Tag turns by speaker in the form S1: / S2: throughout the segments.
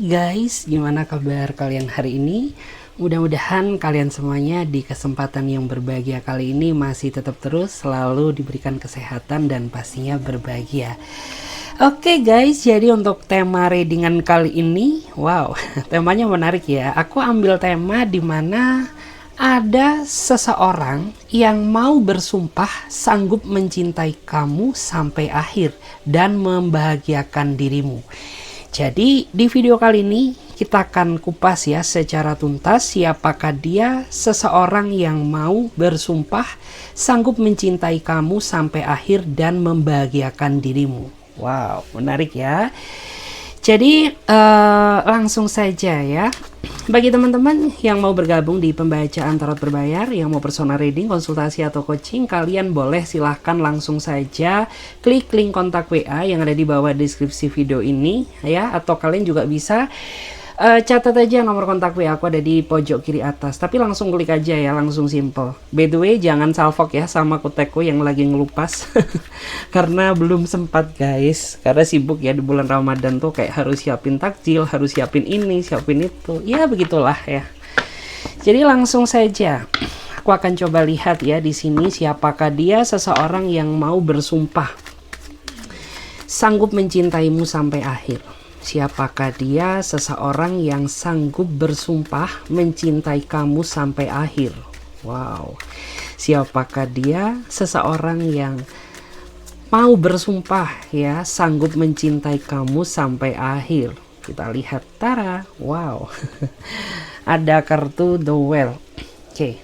S1: Guys, gimana kabar kalian hari ini? Mudah-mudahan kalian semuanya di kesempatan yang berbahagia kali ini masih tetap terus selalu diberikan kesehatan dan pastinya berbahagia. Oke guys, jadi untuk tema readingan kali ini, wow, temanya menarik ya. Aku ambil tema dimana ada seseorang yang mau bersumpah sanggup mencintai kamu sampai akhir dan membahagiakan dirimu. Jadi di video kali ini kita akan kupas ya secara tuntas siapakah dia, seseorang yang mau bersumpah sanggup mencintai kamu sampai akhir dan membahagiakan dirimu. Wow, menarik ya. Jadi langsung saja ya. Bagi teman-teman yang mau bergabung di pembacaan tarot berbayar, yang mau personal reading, konsultasi atau coaching, kalian boleh silahkan langsung saja klik link kontak WA yang ada di bawah deskripsi video ini ya, atau kalian juga bisa catat aja nomor kontak WA aku ada di pojok kiri atas, tapi langsung klik aja ya, langsung simple. By the way, jangan salfok ya sama kuteku yang lagi ngelupas karena belum sempat guys, karena sibuk ya di bulan Ramadan tuh, kayak harus siapin takjil, harus siapin ini, siapin itu, ya begitulah ya. Jadi langsung saja aku akan coba lihat ya di sini siapakah dia, seseorang yang mau bersumpah sanggup mencintaimu sampai akhir. Siapakah dia, seseorang yang sanggup bersumpah mencintai kamu sampai akhir. Wow. Siapakah dia, seseorang yang mau bersumpah ya sanggup mencintai kamu sampai akhir. Kita lihat, tara. Wow. Ada kartu The Well. Oke.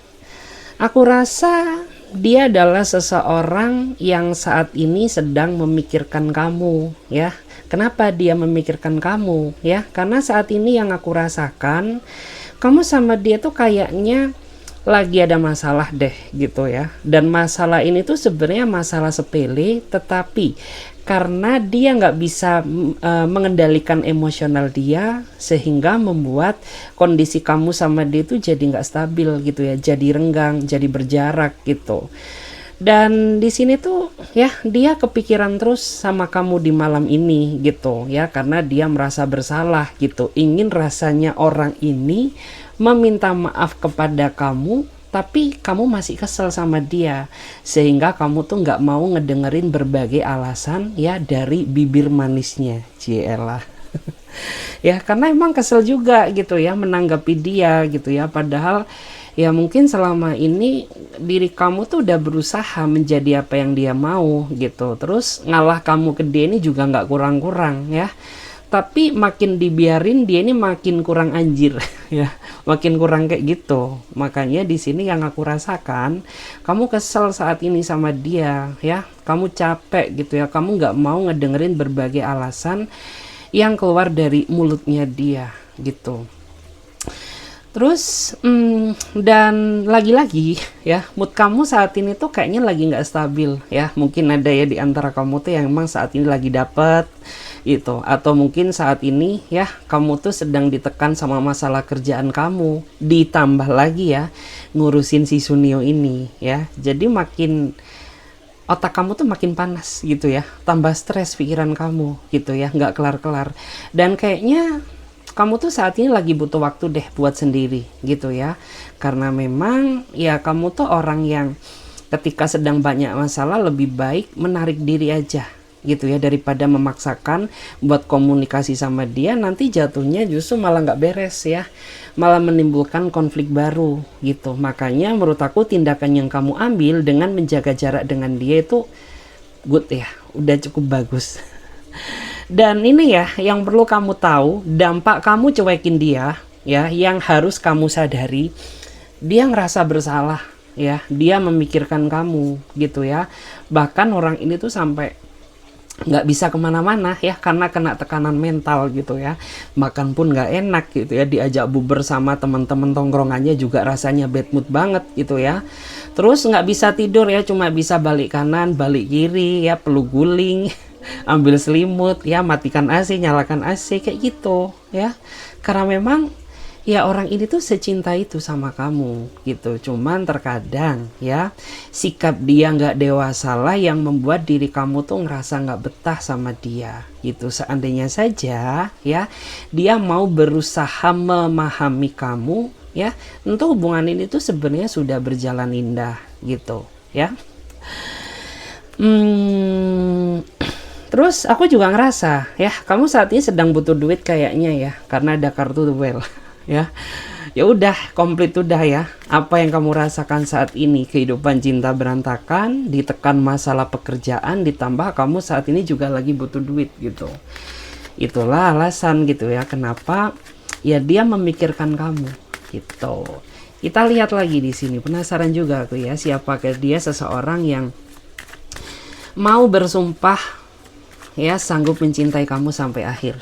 S1: Aku rasa dia adalah seseorang yang saat ini sedang memikirkan kamu ya. Kenapa dia memikirkan kamu ya? Karena saat ini yang aku rasakan, kamu sama dia tuh kayaknya lagi ada masalah deh gitu ya. Dan masalah ini tuh sebenarnya masalah sepele, tetapi karena dia nggak bisa mengendalikan emosional dia, sehingga membuat kondisi kamu sama dia tuh jadi nggak stabil gitu ya, jadi renggang, jadi berjarak gitu. Dan di sini tuh ya dia kepikiran terus sama kamu di malam ini gitu ya, karena dia merasa bersalah gitu, ingin rasanya orang ini meminta maaf kepada kamu, tapi kamu masih kesel sama dia, sehingga kamu tuh nggak mau ngedengerin berbagai alasan ya dari bibir manisnya, cielah. Ya karena emang kesel juga gitu ya menanggapi dia gitu ya, padahal ya mungkin selama ini diri kamu tuh udah berusaha menjadi apa yang dia mau gitu, terus ngalah kamu ke dia ini juga nggak kurang-kurang ya, tapi makin dibiarin dia ini makin kurang anjir ya, makin kurang kayak gitu. Makanya di sini yang aku rasakan, kamu kesel saat ini sama dia ya, kamu capek gitu ya, kamu nggak mau ngedengerin berbagai alasan yang keluar dari mulutnya dia gitu. Terus dan lagi-lagi ya, mood kamu saat ini tuh kayaknya lagi nggak stabil ya. Mungkin ada ya di antara kamu tuh yang emang saat ini lagi dapet gitu, atau mungkin saat ini ya kamu tuh sedang ditekan sama masalah kerjaan kamu, ditambah lagi ya ngurusin si Sunio ini ya. Jadi makin otak kamu tuh makin panas gitu ya, tambah stres pikiran kamu gitu ya, nggak kelar-kelar. Dan kayaknya kamu tuh saat ini lagi butuh waktu deh buat sendiri gitu ya, karena memang ya kamu tuh orang yang ketika sedang banyak masalah lebih baik menarik diri aja gitu ya, daripada memaksakan buat komunikasi sama dia, nanti jatuhnya justru malah nggak beres ya, malah menimbulkan konflik baru gitu. Makanya menurut aku tindakan yang kamu ambil dengan menjaga jarak dengan dia itu good ya, udah cukup bagus. Dan ini ya yang perlu kamu tahu, dampak kamu cuekin dia ya, yang harus kamu sadari, dia ngerasa bersalah ya, dia memikirkan kamu gitu ya. Bahkan orang ini tuh sampai nggak bisa kemana-mana ya, karena kena tekanan mental gitu ya. Makan pun nggak enak gitu ya, diajak buber sama teman-teman tongkrongannya juga rasanya bad mood banget gitu ya. Terus nggak bisa tidur ya, cuma bisa balik kanan balik kiri ya, perlu guling, ambil selimut ya, matikan AC, nyalakan AC kayak gitu ya. Karena memang ya orang ini tuh secinta itu sama kamu gitu. Cuman terkadang ya sikap dia nggak dewasa lah yang membuat diri kamu tuh ngerasa nggak betah sama dia gitu. Seandainya saja ya dia mau berusaha memahami kamu ya, tentu hubungan ini tuh sebenarnya sudah berjalan indah gitu ya. Terus aku juga ngerasa ya kamu saat ini sedang butuh duit kayaknya ya, karena ada kartu The Well ya. Ya udah komplit udah ya. Apa yang kamu rasakan saat ini, kehidupan cinta berantakan, ditekan masalah pekerjaan, ditambah kamu saat ini juga lagi butuh duit gitu. Itulah alasan gitu ya kenapa ya dia memikirkan kamu gitu. Kita lihat lagi di sini, penasaran juga aku ya, siapakah dia seseorang yang mau bersumpah ya sanggup mencintai kamu sampai akhir.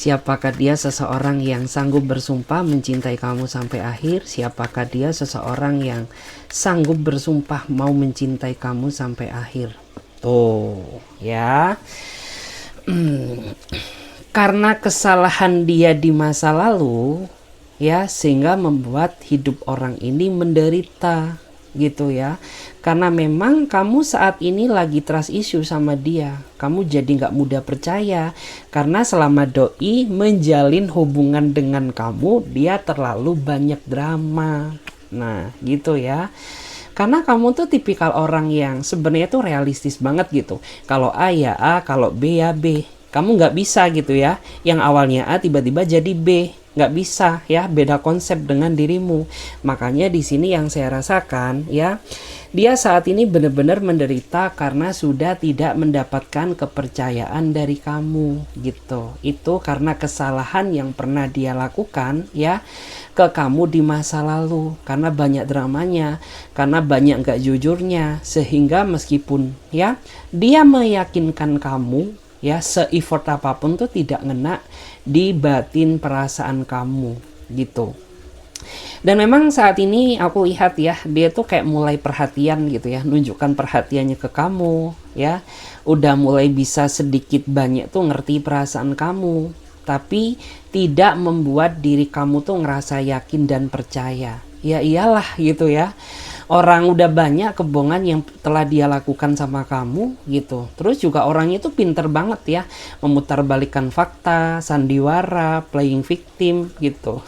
S1: Siapakah dia seseorang yang sanggup bersumpah mencintai kamu sampai akhir? Siapakah dia seseorang yang sanggup bersumpah mau mencintai kamu sampai akhir? Tuh ya. Karena kesalahan dia di masa lalu ya, sehingga membuat hidup orang ini menderita gitu ya. Karena memang kamu saat ini lagi trust issue sama dia, kamu jadi nggak mudah percaya karena selama doi menjalin hubungan dengan kamu dia terlalu banyak drama. Nah gitu ya, karena kamu tuh tipikal orang yang sebenarnya tuh realistis banget gitu. Kalau A ya A, kalau B ya B. Kamu nggak bisa gitu ya, yang awalnya A tiba-tiba jadi B. Nggak bisa ya, beda konsep dengan dirimu. Makanya di sini yang saya rasakan ya, dia saat ini benar-benar menderita karena sudah tidak mendapatkan kepercayaan dari kamu gitu. Itu karena kesalahan yang pernah dia lakukan ya ke kamu di masa lalu, karena banyak dramanya, karena banyak nggak jujurnya, sehingga meskipun ya dia meyakinkan kamu ya se-effort apapun tuh tidak ngena di batin perasaan kamu gitu. Dan memang saat ini aku lihat ya dia tuh kayak mulai perhatian gitu ya, nunjukkan perhatiannya ke kamu ya, udah mulai bisa sedikit banyak tuh ngerti perasaan kamu, tapi tidak membuat diri kamu tuh ngerasa yakin dan percaya. Ya iyalah gitu ya, orang udah banyak kebohongan yang telah dia lakukan sama kamu gitu. Terus juga orang itu pinter banget ya memutarbalikkan fakta, sandiwara, playing victim gitu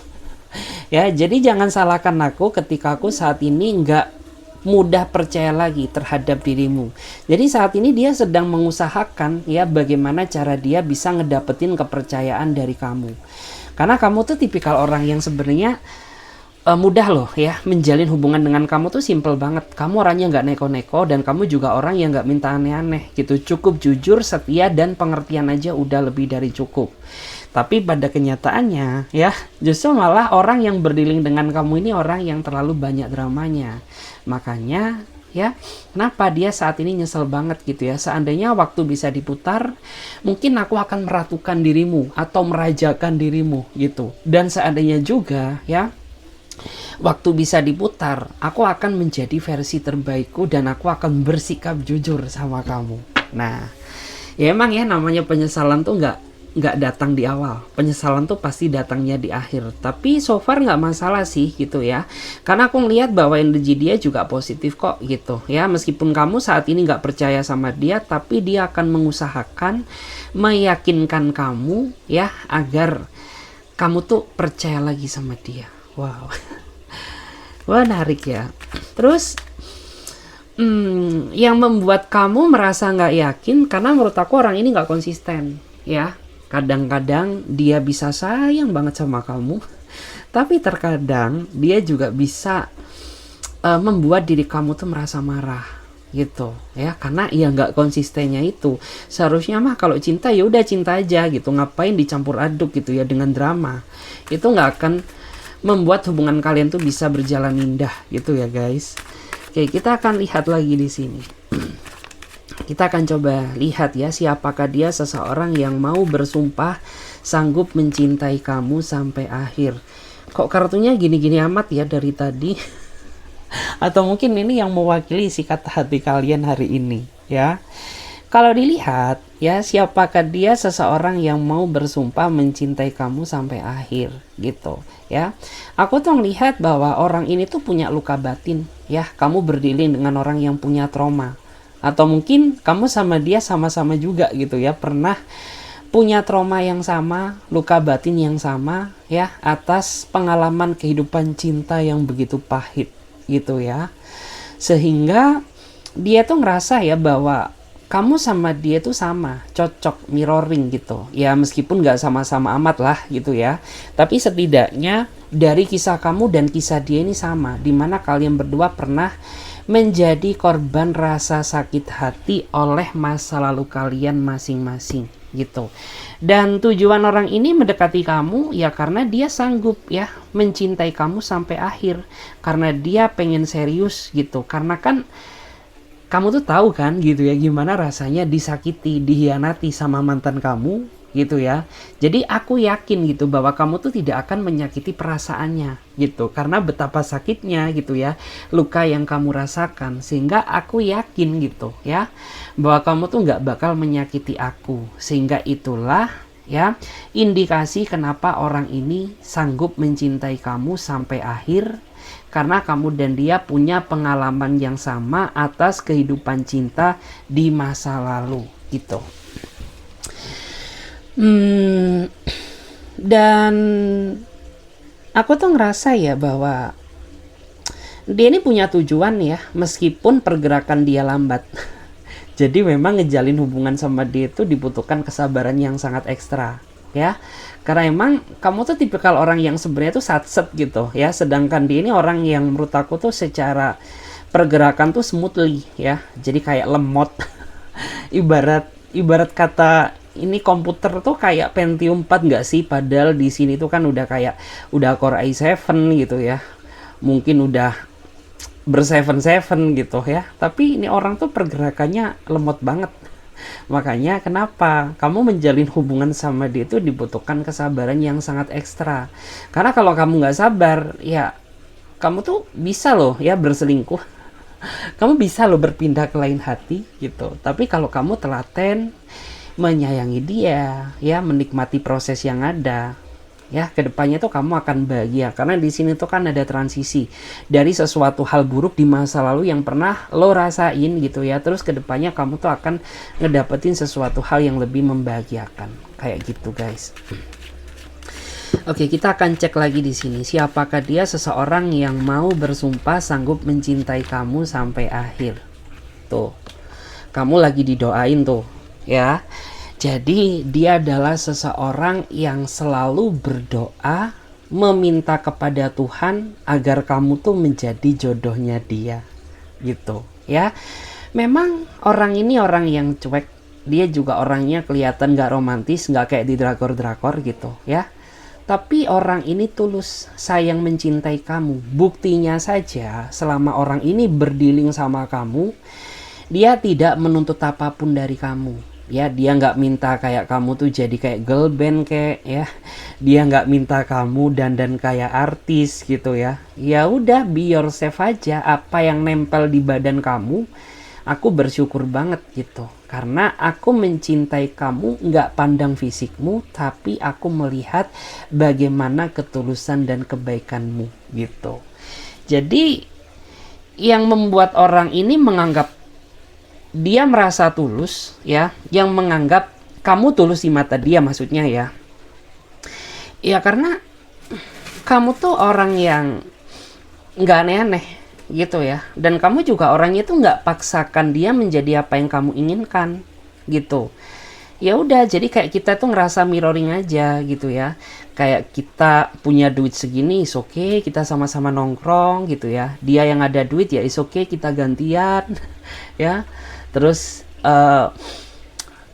S1: ya. Jadi jangan salahkan aku ketika aku saat ini nggak mudah percaya lagi terhadap dirimu. Jadi saat ini dia sedang mengusahakan ya bagaimana cara dia bisa ngedapetin kepercayaan dari kamu, karena kamu tuh tipikal orang yang sebenarnya mudah loh ya menjalin hubungan dengan kamu tuh simple banget. Kamu orangnya nggak neko-neko dan kamu juga orang yang nggak minta aneh-aneh gitu. Cukup jujur, setia, dan pengertian aja udah lebih dari cukup. Tapi pada kenyataannya ya justru malah orang yang berdilin dengan kamu ini orang yang terlalu banyak dramanya. Makanya ya kenapa dia saat ini nyesel banget gitu ya. Seandainya waktu bisa diputar, mungkin aku akan meratukan dirimu atau merajakan dirimu gitu. Dan seandainya juga ya waktu bisa diputar, aku akan menjadi versi terbaikku dan aku akan bersikap jujur sama kamu. Nah, ya emang ya namanya penyesalan tuh nggak datang di awal. Penyesalan tuh pasti datangnya di akhir. Tapi so far nggak masalah sih gitu ya. Karena aku ngeliat bahwa energi dia juga positif kok gitu ya. Meskipun kamu saat ini nggak percaya sama dia, tapi dia akan mengusahakan meyakinkan kamu ya agar kamu tuh percaya lagi sama dia. Wow. Wah, menarik ya. Terus yang membuat kamu merasa nggak yakin karena menurut aku orang ini nggak konsisten ya. Kadang-kadang dia bisa sayang banget sama kamu, tapi terkadang dia juga bisa membuat diri kamu tuh merasa marah gitu ya, karena ya nggak konsistennya itu. Seharusnya mah kalau cinta ya udah cinta aja gitu, ngapain dicampur aduk gitu ya dengan drama. Itu nggak akan membuat hubungan kalian tuh bisa berjalan indah gitu ya guys. Oke, kita akan lihat lagi di sini. Kita akan coba lihat ya siapakah dia seseorang yang mau bersumpah sanggup mencintai kamu sampai akhir. Kok kartunya gini-gini amat ya dari tadi? Atau mungkin ini yang mewakili isi kata hati kalian hari ini ya. Kalau dilihat Ya, siapakah dia? Seseorang yang mau bersumpah mencintai kamu sampai akhir gitu ya. Aku tuh melihat bahwa orang ini tuh punya luka batin ya. Kamu berdealing dengan orang yang punya trauma, atau mungkin kamu sama dia sama-sama juga gitu ya, pernah punya trauma yang sama, luka batin yang sama ya, atas pengalaman kehidupan cinta yang begitu pahit gitu ya. Sehingga dia tuh ngerasa ya bahwa kamu sama dia tuh sama, cocok, mirroring gitu. Ya meskipun gak sama-sama amat lah gitu ya. Tapi setidaknya dari kisah kamu dan kisah dia ini sama. Dimana kalian berdua pernah menjadi korban rasa sakit hati oleh masa lalu kalian masing-masing gitu. Dan tujuan orang ini mendekati kamu ya karena dia sanggup ya mencintai kamu sampai akhir. Karena dia pengen serius gitu. Karena kan kamu tuh tahu kan gitu ya gimana rasanya disakiti, dihianati sama mantan kamu gitu ya. Jadi aku yakin gitu bahwa kamu tuh tidak akan menyakiti perasaannya gitu. Karena betapa sakitnya gitu ya luka yang kamu rasakan. Sehingga aku yakin gitu ya bahwa kamu tuh nggak bakal menyakiti aku. Sehingga itulah ya indikasi kenapa orang ini sanggup mencintai kamu sampai akhir. Karena kamu dan dia punya pengalaman yang sama atas kehidupan cinta di masa lalu gitu. Dan aku tuh ngerasa ya bahwa dia ini punya tujuan ya, meskipun pergerakan dia lambat. Jadi memang ngejalin hubungan sama dia itu dibutuhkan kesabaran yang sangat ekstra ya. Karena emang kamu tuh tipikal orang yang sebenarnya tuh satset gitu ya. Sedangkan dia ini orang yang menurut aku tuh secara pergerakan tuh smoothly ya. Jadi kayak lemot. ibarat kata ini komputer tuh kayak Pentium 4 nggak sih? Padahal di sini tuh kan udah kayak udah Core i7 gitu ya. Mungkin udah ber-7 gitu ya. Tapi ini orang tuh pergerakannya lemot banget. Makanya kenapa kamu menjalin hubungan sama dia itu dibutuhkan kesabaran yang sangat ekstra. Karena kalau kamu nggak sabar, ya kamu tuh bisa loh ya berselingkuh. Kamu bisa loh berpindah ke lain hati gitu. Tapi kalau kamu telaten menyayangi dia, ya menikmati proses yang ada, ya kedepannya tuh kamu akan bahagia. Karena di sini tuh kan ada transisi dari sesuatu hal buruk di masa lalu yang pernah lo rasain gitu ya, terus kedepannya kamu tuh akan ngedapetin sesuatu hal yang lebih membahagiakan kayak gitu guys. Oke, kita akan cek lagi di sini. Siapakah dia? Seseorang yang mau bersumpah sanggup mencintai kamu sampai akhir. Tuh, kamu lagi didoain tuh ya. Jadi dia adalah seseorang yang selalu berdoa meminta kepada Tuhan agar kamu tuh menjadi jodohnya dia gitu ya. Memang orang ini orang yang cuek, dia juga orangnya kelihatan gak romantis, gak kayak di drakor-drakor gitu ya. Tapi orang ini tulus sayang mencintai kamu. Buktinya saja selama orang ini berdealing sama kamu, dia tidak menuntut apapun dari kamu. Ya, dia nggak minta kayak kamu tuh jadi kayak girl band kayak ya. Dia nggak minta kamu dandan kayak artis gitu ya. Ya udah, be yourself aja. Apa yang nempel di badan kamu, aku bersyukur banget gitu. Karena aku mencintai kamu nggak pandang fisikmu, tapi aku melihat bagaimana ketulusan dan kebaikanmu gitu. Jadi yang membuat orang ini menganggap dia merasa tulus ya, yang menganggap kamu tulus di mata dia maksudnya ya. Ya karena kamu tuh orang yang nggak aneh-aneh gitu ya. Dan kamu juga orangnya tuh nggak paksakan dia menjadi apa yang kamu inginkan gitu. Ya udah, jadi kayak kita tuh ngerasa mirroring aja gitu ya. Kayak kita punya duit segini, is okay, kita sama-sama nongkrong gitu ya. Dia yang ada duit ya is okay, kita gantian ya. Terus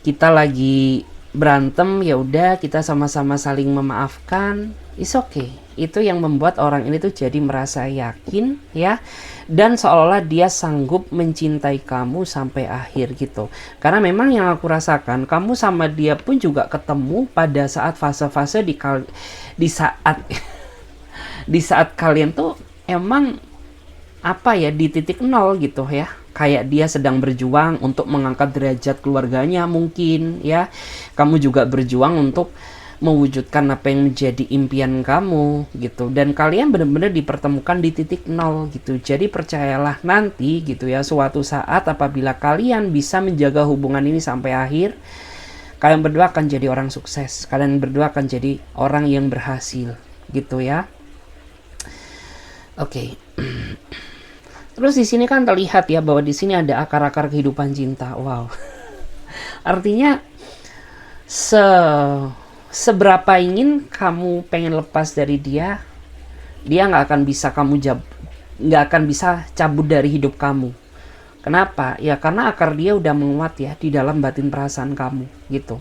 S1: kita lagi berantem, ya udah kita sama-sama saling memaafkan, is okay. Itu yang membuat orang ini tuh jadi merasa yakin ya, dan seolah-olah dia sanggup mencintai kamu sampai akhir gitu. Karena memang yang aku rasakan, kamu sama dia pun juga ketemu pada saat fase-fase di saat di saat kalian tuh emang apa ya, di titik nol gitu ya. kayak dia sedang berjuang untuk mengangkat derajat keluarganya mungkin ya. Kamu juga berjuang untuk mewujudkan apa yang menjadi impian kamu gitu, dan kalian benar-benar dipertemukan di titik nol gitu. Jadi percayalah nanti gitu ya, suatu saat apabila kalian bisa menjaga hubungan ini sampai akhir, kalian berdua akan jadi orang sukses, kalian berdua akan jadi orang yang berhasil gitu ya. Oke. Terus di sini kan terlihat ya bahwa di sini ada akar-akar kehidupan cinta. Wow. Artinya seberapa ingin kamu pengen lepas dari dia, dia nggak akan bisa cabut dari hidup kamu. Kenapa? Ya karena akar dia udah menguat ya di dalam batin perasaan kamu gitu.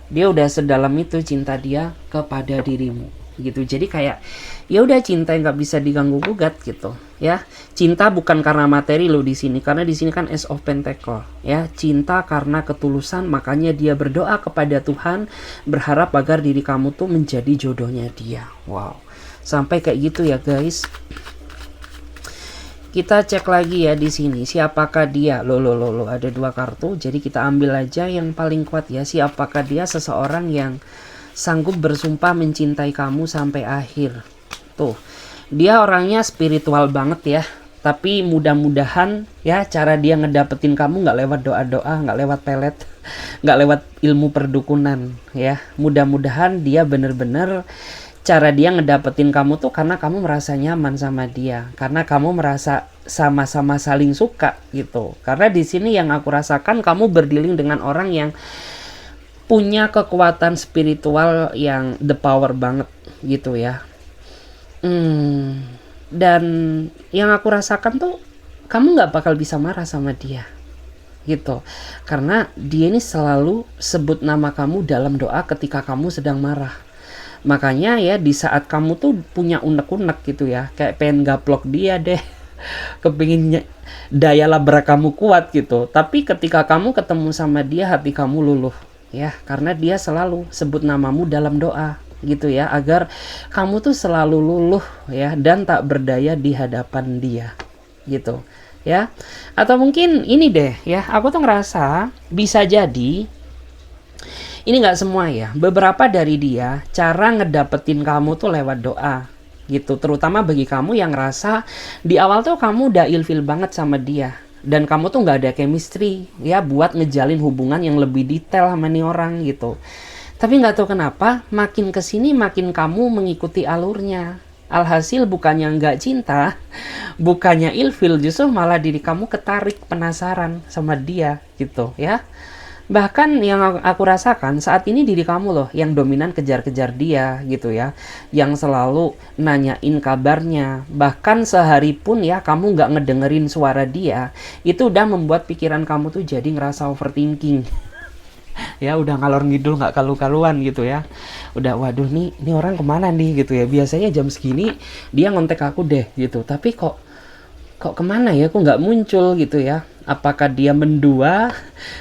S1: Dia udah sedalam itu cinta dia kepada dirimu gitu. Jadi kayak ya udah, cinta yang nggak bisa diganggu gugat gitu ya. Cinta bukan karena materi loh di sini, karena di sini kan Ace of Pentacle ya. Cinta karena ketulusan, makanya dia berdoa kepada Tuhan, berharap agar diri kamu tuh menjadi jodohnya dia. Wow, sampai kayak gitu ya guys. Kita cek lagi ya di sini, siapakah dia? Loh, ada 2 kartu, jadi kita ambil aja yang paling kuat ya. Siapakah dia? Seseorang yang sanggup bersumpah mencintai kamu sampai akhir. Tuh, dia orangnya spiritual banget ya. Tapi mudah-mudahan ya cara dia ngedapetin kamu nggak lewat doa-doa, nggak lewat pelet, nggak lewat ilmu perdukunan ya. Mudah-mudahan dia bener-bener cara dia ngedapetin kamu tuh karena kamu merasa nyaman sama dia, karena kamu merasa sama-sama saling suka gitu. Karena di sini yang aku rasakan, kamu berdealing dengan orang yang punya kekuatan spiritual yang the power banget gitu ya. Dan yang aku rasakan tuh kamu nggak bakal bisa marah sama dia gitu, karena dia ini selalu sebut nama kamu dalam doa ketika kamu sedang marah. Makanya ya di saat kamu tuh punya unek-unek gitu ya, kayak pengen gaplok dia deh, kepingin daya labrak kamu kuat gitu. Tapi ketika kamu ketemu sama dia, hati kamu luluh ya, karena dia selalu sebut namamu dalam doa gitu ya, agar kamu tuh selalu luluh ya dan tak berdaya di hadapan dia gitu ya. Atau mungkin ini deh ya, aku tuh ngerasa bisa jadi ini nggak semua ya, beberapa dari dia cara ngedapetin kamu tuh lewat doa gitu. Terutama bagi kamu yang ngerasa di awal tuh kamu udah ilfil banget sama dia, dan kamu tuh nggak ada chemistry ya buat ngejalin hubungan yang lebih detail sama nih orang gitu. Tapi nggak tahu kenapa makin kesini makin kamu mengikuti alurnya. Alhasil bukannya nggak cinta, bukannya ilfil, justru malah diri kamu ketarik, penasaran sama dia gitu ya. Bahkan yang aku rasakan saat ini diri kamu loh yang dominan kejar-kejar dia gitu ya, yang selalu nanyain kabarnya. Bahkan sehari pun ya kamu nggak ngedengerin suara dia, itu udah membuat pikiran kamu tuh jadi ngerasa overthinking. Ya udah ngalor ngidul nggak kalu-kaluan gitu ya. Udah waduh nih ini orang kemana nih gitu ya. Biasanya jam segini dia ngontek aku deh gitu, tapi kok kemana ya, kok nggak muncul gitu ya. Apakah dia mendua,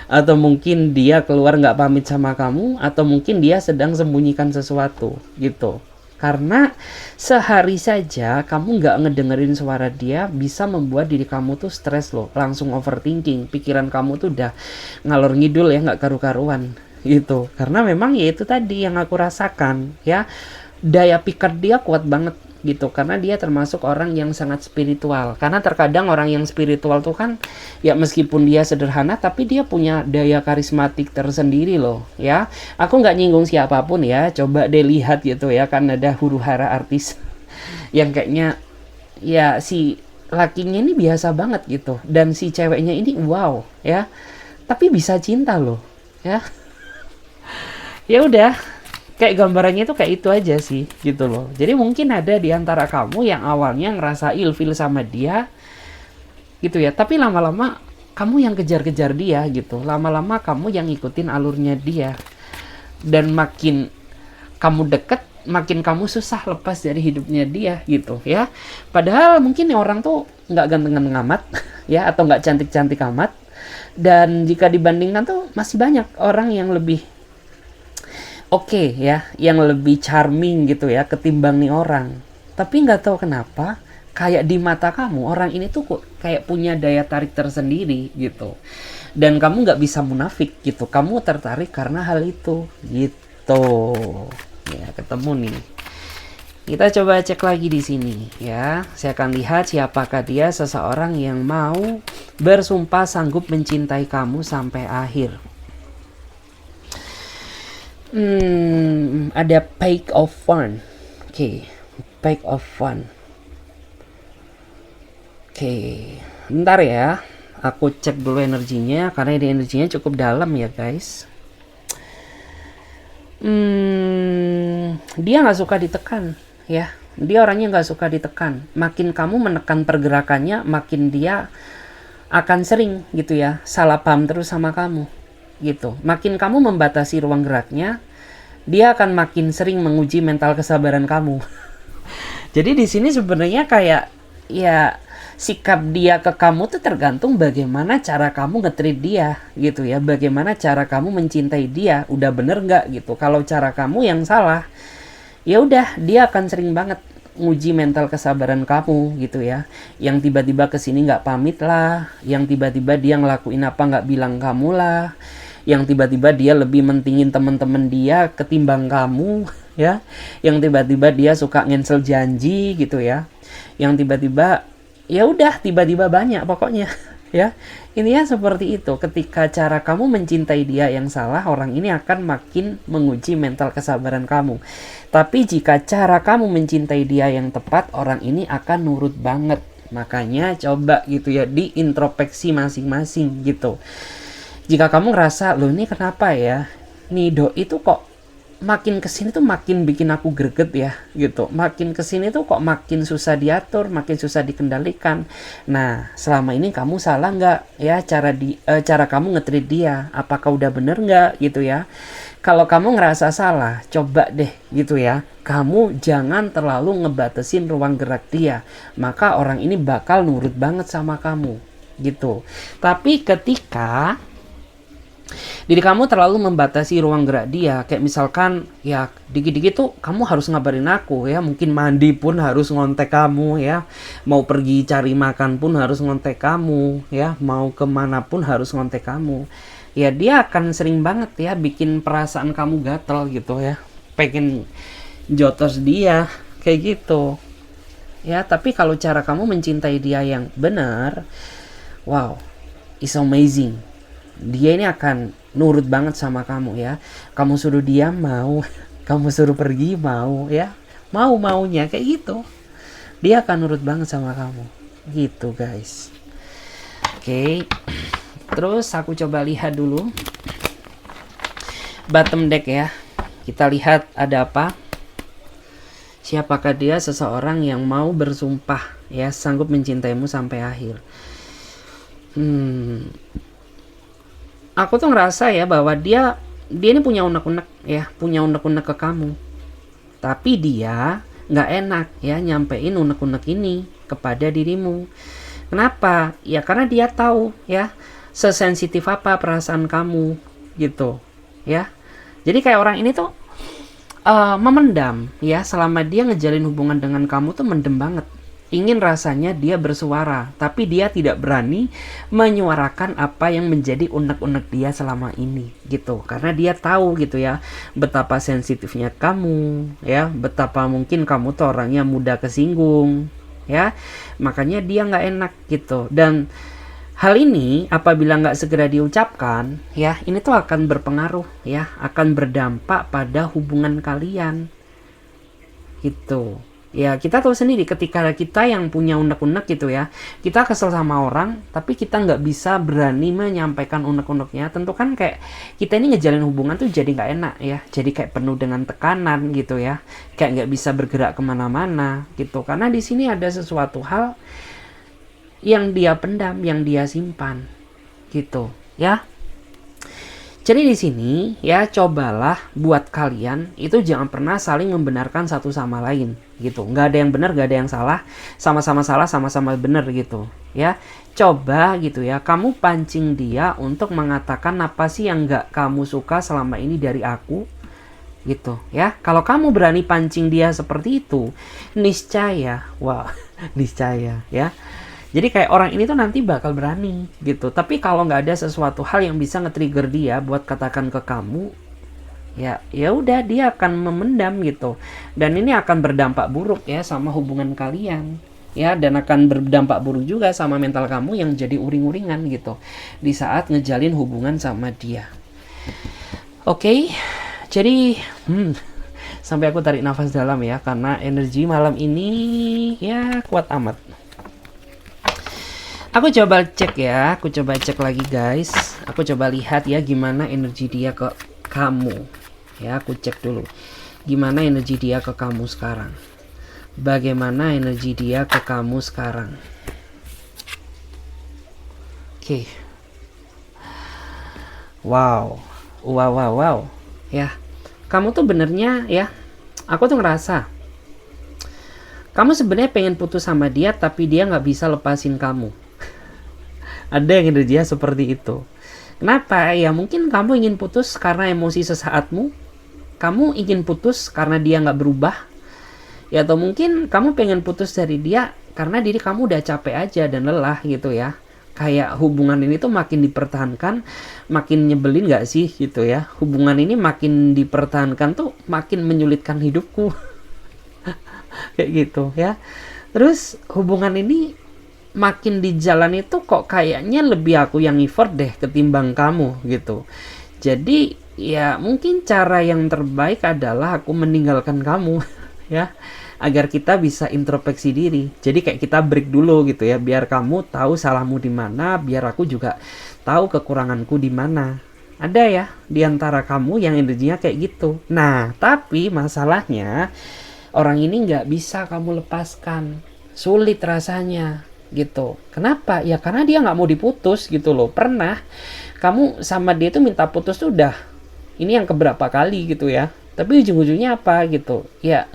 S1: atau mungkin dia keluar nggak pamit sama kamu, atau mungkin dia sedang sembunyikan sesuatu gitu. Karena sehari saja kamu nggak ngedengerin suara dia bisa membuat diri kamu tuh stres loh, langsung overthinking, pikiran kamu tuh udah ngalor ngidul ya, nggak karu-karuan gitu. Karena memang ya itu tadi yang aku rasakan ya, daya pikat dia kuat banget gitu, karena dia termasuk orang yang sangat spiritual. Karena terkadang orang yang spiritual tuh kan ya meskipun dia sederhana tapi dia punya daya karismatik tersendiri loh ya. Aku nggak nyinggung siapapun ya, coba deh lihat gitu ya, kan ada huru-hara artis yang kayaknya ya si lakinya ini biasa banget gitu, dan si ceweknya ini wow ya, tapi bisa cinta loh ya. Ya udah, kayak gambarannya itu kayak itu aja sih gitu loh. Jadi mungkin ada di antara kamu yang awalnya ngerasa ilfil sama dia gitu ya, tapi lama-lama kamu yang kejar-kejar dia gitu, lama-lama kamu yang ngikutin alurnya dia, dan makin kamu deket makin kamu susah lepas dari hidupnya dia gitu ya. Padahal mungkin orang tuh nggak ganteng-ganteng amat ya, atau nggak cantik-cantik amat, dan jika dibandingkan tuh masih banyak orang yang lebih oke ya, yang lebih charming gitu ya ketimbang nih orang. Tapi nggak tahu kenapa kayak di mata kamu orang ini tuh kok kayak punya daya tarik tersendiri gitu, dan kamu nggak bisa munafik gitu, kamu tertarik karena hal itu gitu. Ya, ketemu nih. Kita coba cek lagi di sini ya. Saya akan lihat siapakah dia, seseorang yang mau bersumpah sanggup mencintai kamu sampai akhir. Ada Page of Wands. Oke, Page of Wands. Oke, bentar ya. Aku cek dulu energinya, karena ini energinya cukup dalam ya guys. Dia nggak suka ditekan ya. Dia orangnya nggak suka ditekan. Makin kamu menekan pergerakannya, makin dia akan sering gitu ya salah paham terus sama kamu gitu. Makin kamu membatasi ruang geraknya, dia akan makin sering menguji mental kesabaran kamu. Jadi di sini sebenarnya kayak ya sikap dia ke kamu tuh tergantung bagaimana cara kamu nge-treat dia gitu ya, bagaimana cara kamu mencintai dia, udah bener nggak gitu. Kalau cara kamu yang salah, ya udah dia akan sering banget nguji mental kesabaran kamu gitu ya, yang tiba-tiba kesini nggak pamit lah, yang tiba-tiba dia ngelakuin apa nggak bilang kamu lah, yang tiba-tiba dia lebih mentingin teman-teman dia ketimbang kamu ya, yang tiba-tiba dia suka cancel janji gitu ya, yang tiba-tiba ya udah tiba-tiba banyak pokoknya ya. Intinya seperti itu. Ketika cara kamu mencintai dia yang salah, orang ini akan makin menguji mental kesabaran kamu. Tapi jika cara kamu mencintai dia yang tepat, orang ini akan nurut banget. Makanya coba gitu ya diintrospeksi masing-masing gitu. Jika kamu ngerasa, loh ini kenapa ya, nih doi itu kok makin kesini tuh makin bikin aku greget ya gitu, makin kesini tuh kok makin susah diatur, makin susah dikendalikan. Nah, selama ini kamu salah nggak ya cara kamu nge-treat dia, apakah udah bener nggak gitu ya. Kalau kamu ngerasa salah, coba deh gitu ya, kamu jangan terlalu ngebatasin ruang gerak dia, maka orang ini bakal nurut banget sama kamu gitu. Tapi ketika diri kamu terlalu membatasi ruang gerak dia, kayak misalkan ya dikit-dikit tuh kamu harus ngabarin aku ya, mungkin mandi pun harus ngontek kamu ya, mau pergi cari makan pun harus ngontek kamu ya, mau kemana pun harus ngontek kamu ya, dia akan sering banget ya bikin perasaan kamu gatel gitu ya, pengen jotos dia kayak gitu ya. Tapi kalau cara kamu mencintai dia yang benar, wow, it's amazing. Dia ini akan nurut banget sama kamu ya. Kamu suruh dia mau, kamu suruh pergi mau ya, mau-maunya kayak gitu. Dia akan nurut banget sama kamu gitu guys. Oke, terus aku coba lihat dulu bottom deck ya. Kita lihat ada apa. Siapakah dia, seseorang yang mau bersumpah ya sanggup mencintaimu sampai akhir. Aku tuh ngerasa ya bahwa dia ini punya unek-unek ya, punya unek-unek ke kamu. Tapi dia nggak enak ya nyampein unek-unek ini kepada dirimu. Kenapa? Ya karena dia tahu ya sesensitif apa perasaan kamu gitu ya. Jadi kayak orang ini tuh memendam ya, selama dia ngejalin hubungan dengan kamu tuh mendem banget. Ingin rasanya dia bersuara, tapi dia tidak berani menyuarakan apa yang menjadi unek-unek dia selama ini gitu. Karena dia tahu gitu ya betapa sensitifnya kamu ya, betapa mungkin kamu tuh orangnya mudah kesinggung ya. Makanya dia nggak enak gitu. Dan hal ini apabila nggak segera diucapkan ya, ini tuh akan berpengaruh ya, akan berdampak pada hubungan kalian gitu. Ya kita tahu sendiri ketika kita yang punya unek-unek gitu ya, kita kesel sama orang tapi kita nggak bisa berani menyampaikan unek-uneknya, tentu kan kayak kita ini ngejalin hubungan tuh jadi nggak enak ya, jadi kayak penuh dengan tekanan gitu ya, kayak nggak bisa bergerak kemana-mana gitu, karena di sini ada sesuatu hal yang dia pendam, yang dia simpan gitu ya. Jadi di sini ya cobalah buat kalian itu jangan pernah saling membenarkan satu sama lain gitu. Nggak ada yang benar, nggak ada yang salah, sama-sama salah, sama-sama benar gitu ya. Coba gitu ya, kamu pancing dia untuk mengatakan apa sih yang nggak kamu suka selama ini dari aku gitu ya. Kalau kamu berani pancing dia seperti itu, niscaya wah niscaya ya. Jadi kayak orang ini tuh nanti bakal berani gitu. Tapi kalau nggak ada sesuatu hal yang bisa nge-trigger dia buat katakan ke kamu, ya ya udah dia akan memendam gitu. Dan ini akan berdampak buruk ya sama hubungan kalian. Ya, dan akan berdampak buruk juga sama mental kamu yang jadi uring-uringan gitu di saat ngejalin hubungan sama dia. Oke. Jadi sampai aku tarik nafas dalam ya, karena energi malam ini ya kuat amat. Aku coba cek lagi guys. Aku coba lihat ya gimana energi dia ke kamu. Ya, aku cek dulu. Gimana energi dia ke kamu sekarang? Bagaimana energi dia ke kamu sekarang? Oke. Wow. Ya. Kamu tuh benernya ya, aku tuh ngerasa kamu sebenarnya pengen putus sama dia, tapi dia nggak bisa lepasin kamu. Ada yang energi seperti itu. Kenapa? Ya mungkin kamu ingin putus karena emosi sesaatmu. Kamu ingin putus karena dia nggak berubah. Ya atau mungkin kamu pengen putus dari dia karena diri kamu udah capek aja dan lelah gitu ya. Kayak hubungan ini tuh makin dipertahankan, makin nyebelin gak sih gitu ya. Hubungan ini makin dipertahankan tuh makin menyulitkan hidupku. Kayak gitu ya. Terus hubungan ini makin di jalan itu kok kayaknya lebih aku yang effort deh ketimbang kamu gitu. Jadi ya mungkin cara yang terbaik adalah aku meninggalkan kamu ya, agar kita bisa introspeksi diri. Jadi kayak kita break dulu gitu ya, biar kamu tahu salahmu di mana, biar aku juga tahu kekuranganku di mana. Ada ya di antara kamu yang energinya kayak gitu. Nah, tapi masalahnya orang ini nggak bisa kamu lepaskan. Sulit rasanya gitu. Kenapa? Ya karena dia nggak mau diputus gitu loh. Pernah kamu sama dia tuh minta putus tuh udah ini yang keberapa kali gitu ya. Tapi ujung-ujungnya apa gitu? Ya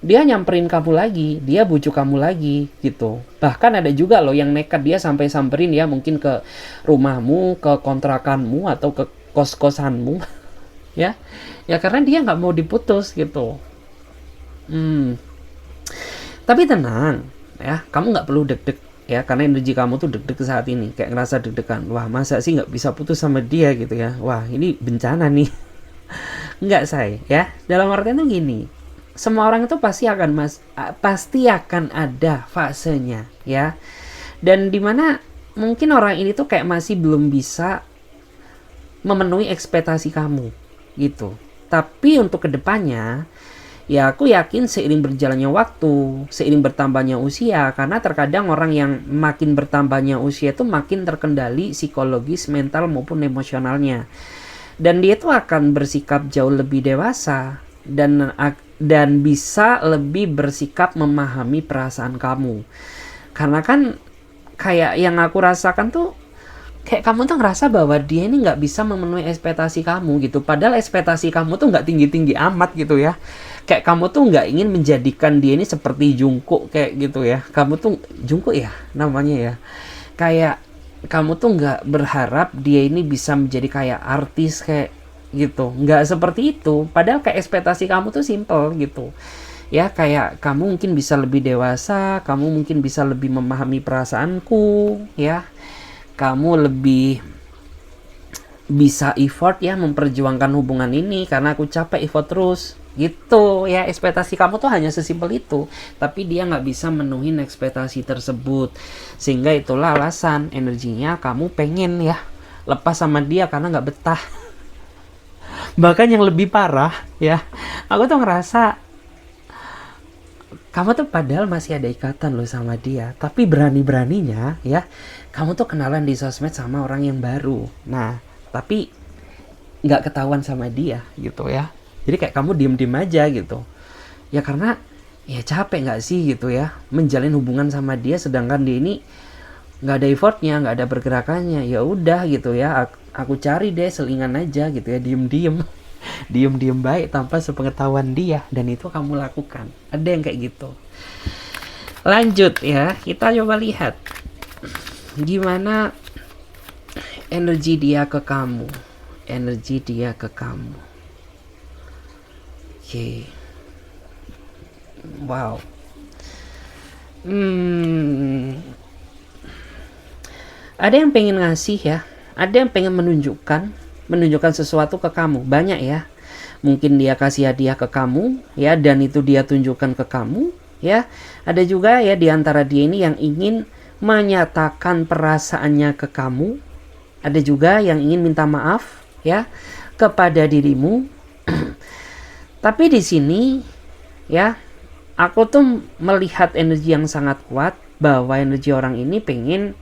S1: dia nyamperin kamu lagi, dia bujuk kamu lagi gitu. Bahkan ada juga loh yang nekat dia sampai samperin ya, mungkin ke rumahmu, ke kontrakanmu atau ke kos-kosanmu ya. Ya karena dia nggak mau diputus gitu. Tapi tenang ya, kamu nggak perlu deg-deg ya, karena energi kamu tuh deg-deg saat ini, kayak ngerasa deg-degan. Wah, masa sih nggak bisa putus sama dia gitu ya. Wah, ini bencana nih. Nggak, say ya. Dalam artian tuh gini, semua orang itu pasti akan ada fasenya ya. Dan dimana mungkin orang ini tuh kayak masih belum bisa memenuhi ekspektasi kamu gitu. Tapi untuk kedepannya ya aku yakin seiring berjalannya waktu, seiring bertambahnya usia, karena terkadang orang yang makin bertambahnya usia itu makin terkendali psikologis, mental maupun emosionalnya. Dan dia itu akan bersikap jauh lebih dewasa dan bisa lebih bersikap memahami perasaan kamu. Karena kan kayak yang aku rasakan tuh, kayak kamu tuh ngerasa bahwa dia ini nggak bisa memenuhi ekspektasi kamu gitu. Padahal ekspektasi kamu tuh nggak tinggi-tinggi amat gitu ya. Kayak kamu tuh nggak ingin menjadikan dia ini seperti Jungkook kayak gitu ya. Kamu tuh Jungkook ya namanya ya. Kayak kamu tuh nggak berharap dia ini bisa menjadi kayak artis kayak gitu. Nggak seperti itu. Padahal kayak ekspektasi kamu tuh simple gitu. Ya kayak kamu mungkin bisa lebih dewasa, kamu mungkin bisa lebih memahami perasaanku ya. Kamu lebih bisa effort ya memperjuangkan hubungan ini karena aku capek effort terus gitu ya. Ekspektasi kamu tuh hanya sesimpel itu, tapi dia nggak bisa menuhin ekspektasi tersebut, sehingga itulah alasan energinya kamu pengen ya lepas sama dia karena nggak betah. Bahkan yang lebih parah ya, aku tuh ngerasa kamu tuh padahal masih ada ikatan loh sama dia, tapi berani-beraninya ya kamu tuh kenalan di sosmed sama orang yang baru. Nah tapi nggak ketahuan sama dia gitu ya. Jadi kayak kamu diem-diem aja gitu. Ya karena ya capek nggak sih gitu ya menjalin hubungan sama dia, sedangkan dia ini nggak ada effortnya, nggak ada pergerakannya. Ya udah gitu ya, aku cari deh selingan aja gitu ya, diem-diem. Diem-diem baik tanpa sepengetahuan dia, dan itu kamu lakukan. Ada yang kayak gitu. Lanjut ya, kita coba lihat gimana energi dia ke kamu. Energi dia ke kamu. Oke. Wow. Hmm, ada yang pengen ngasih ya, ada yang pengen menunjukkan sesuatu ke kamu, banyak ya. Mungkin dia kasih hadiah ke kamu ya, dan itu dia tunjukkan ke kamu ya. Ada juga ya di antara dia ini yang ingin menyatakan perasaannya ke kamu. Ada juga yang ingin minta maaf ya kepada dirimu. Tapi di sini ya, aku tuh melihat energi yang sangat kuat bahwa energi orang ini pengen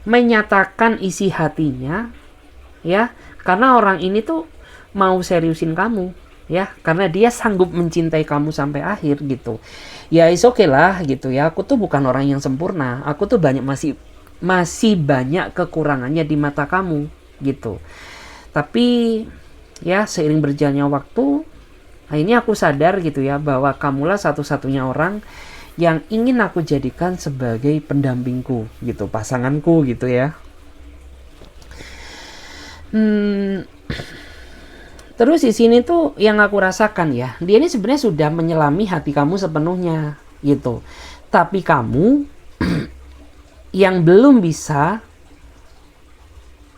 S1: menyatakan isi hatinya ya, karena orang ini tuh mau seriusin kamu ya, karena dia sanggup mencintai kamu sampai akhir gitu. Ya is okay lah gitu ya, aku tuh bukan orang yang sempurna, aku tuh masih banyak kekurangannya di mata kamu gitu. Tapi ya seiring berjalannya waktu, ini aku sadar gitu ya, bahwa kamulah satu-satunya orang yang ingin aku jadikan sebagai pendampingku gitu, pasanganku gitu ya. Terus di sini tuh yang aku rasakan ya, dia ini sebenarnya sudah menyelami hati kamu sepenuhnya gitu. Tapi kamu yang belum bisa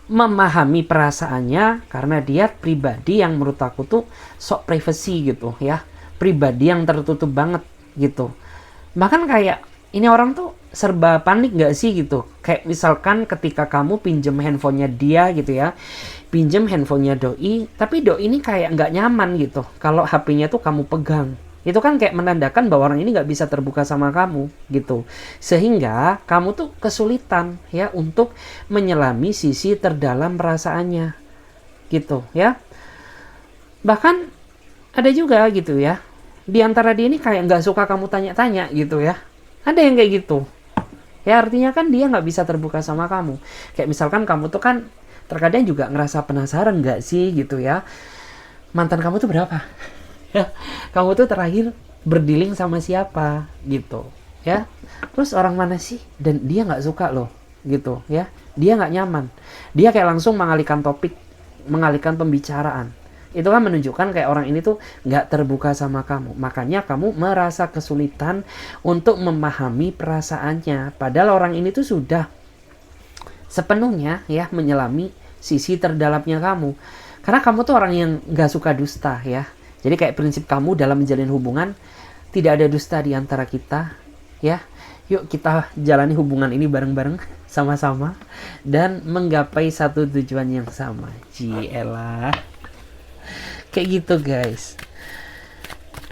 S1: memahami perasaannya karena dia pribadi yang menurut aku tuh sok privacy gitu ya, pribadi yang tertutup banget gitu. Bahkan kayak ini orang tuh serba panik gak sih gitu, kayak misalkan ketika kamu pinjem handphonenya dia gitu ya, pinjem handphonenya doi, tapi doi ini kayak nggak nyaman gitu kalau HP-nya tuh kamu pegang. Itu kan kayak menandakan bahwa orang ini nggak bisa terbuka sama kamu gitu, sehingga kamu tuh kesulitan ya untuk menyelami sisi terdalam perasaannya gitu ya. Bahkan ada juga gitu ya, di antara dia ini kayak nggak suka kamu tanya-tanya gitu ya, ada yang kayak gitu ya, artinya kan dia nggak bisa terbuka sama kamu. Kayak misalkan kamu tuh kan terkadang juga ngerasa penasaran nggak sih gitu ya, mantan kamu tuh berapa ya, kamu tuh terakhir berdealing sama siapa gitu ya, terus orang mana sih, dan dia nggak suka loh gitu ya, dia nggak nyaman, dia kayak langsung mengalihkan topik, mengalihkan pembicaraan. Itu kan menunjukkan kayak orang ini tuh nggak terbuka sama kamu, makanya kamu merasa kesulitan untuk memahami perasaannya, padahal orang ini tuh sudah sepenuhnya ya menyelami sisi terdalamnya kamu. Karena kamu tuh orang yang nggak suka dusta ya, jadi kayak prinsip kamu dalam menjalin hubungan, tidak ada dusta di antara kita ya. Yuk kita jalani hubungan ini bareng-bareng sama-sama dan menggapai satu tujuan yang sama. Cielah, kayak gitu guys.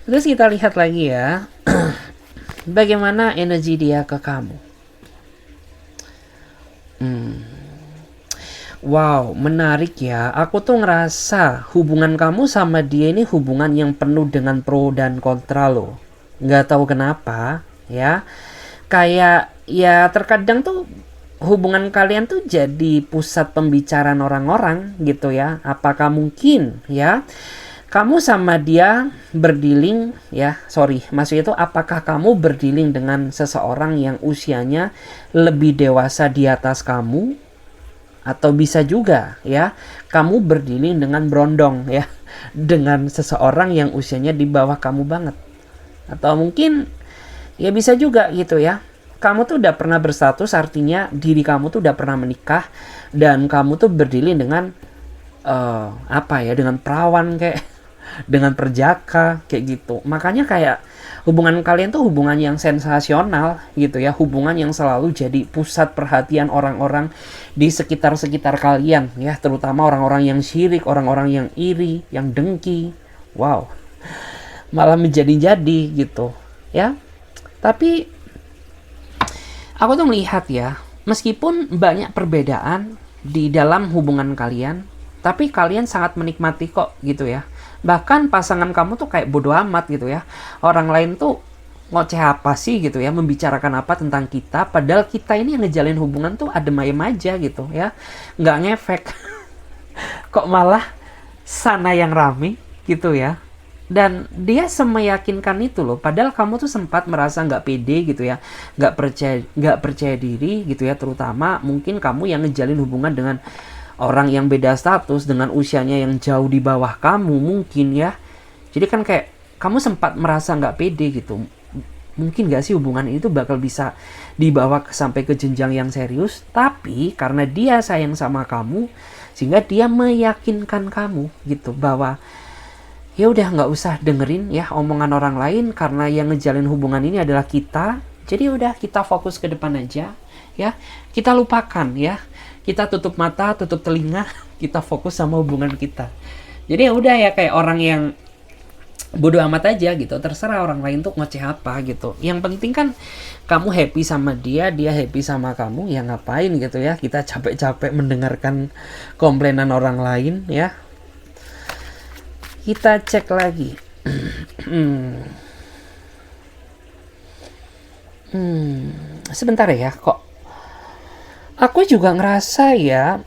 S1: Terus kita lihat lagi ya bagaimana energi dia ke kamu. Wow, menarik ya. Aku tuh ngerasa hubungan kamu sama dia ini hubungan yang penuh dengan pro dan kontra loh. Nggak tahu kenapa ya. Kayak ya terkadang tuh hubungan kalian tuh jadi pusat pembicaraan orang-orang gitu ya. Apakah mungkin ya kamu sama dia berdealing ya, maksudnya itu apakah kamu berdealing dengan seseorang yang usianya lebih dewasa di atas kamu? Atau bisa juga ya kamu berdealing dengan brondong ya, dengan seseorang yang usianya di bawah kamu banget. Atau mungkin ya bisa juga gitu ya, kamu tuh udah pernah berstatus, artinya diri kamu tuh udah pernah menikah dan kamu tuh berdealing dengan dengan perawan kayak dengan perjaka kayak gitu. Makanya kayak hubungan kalian tuh hubungan yang sensasional gitu ya, hubungan yang selalu jadi pusat perhatian orang-orang di sekitar-sekitar kalian ya, terutama orang-orang yang syirik, orang-orang yang iri, yang dengki. Wow, malah menjadi-jadi gitu ya. Tapi aku tuh melihat ya, meskipun banyak perbedaan di dalam hubungan kalian, tapi kalian sangat menikmati kok gitu ya. Bahkan pasangan kamu tuh kayak bodo amat gitu ya, orang lain tuh ngoceh apa sih gitu ya, membicarakan apa tentang kita, padahal kita ini yang ngejalin hubungan tuh adem ayem aja gitu ya, nggak ngefek. Kok malah sana yang rame gitu ya. Dan dia semeyakinkan itu loh, padahal kamu tuh sempat merasa nggak pede gitu ya, nggak percaya diri gitu ya, terutama mungkin kamu yang ngejalin hubungan dengan orang yang beda status, dengan usianya yang jauh di bawah kamu mungkin ya. Jadi kan kayak
S2: kamu sempat merasa nggak pede gitu. Mungkin gak sih hubungan itu bakal bisa dibawa sampai ke jenjang yang serius, tapi karena dia sayang sama kamu, sehingga dia meyakinkan kamu gitu bahwa ya udah nggak usah dengerin ya omongan orang lain, karena yang ngejalin hubungan ini adalah kita. Jadi udah, kita fokus ke depan aja ya, kita lupakan ya, kita tutup mata, tutup telinga, kita fokus sama hubungan kita. Jadi ya udah ya, kayak orang yang bodo amat aja gitu, terserah orang lain tuh ngoceh apa gitu, yang penting kan kamu happy sama dia, dia happy sama kamu. Ya ngapain gitu ya kita capek-capek mendengarkan komplainan orang lain ya. Kita cek lagi. Sebentar ya, kok aku juga ngerasa ya,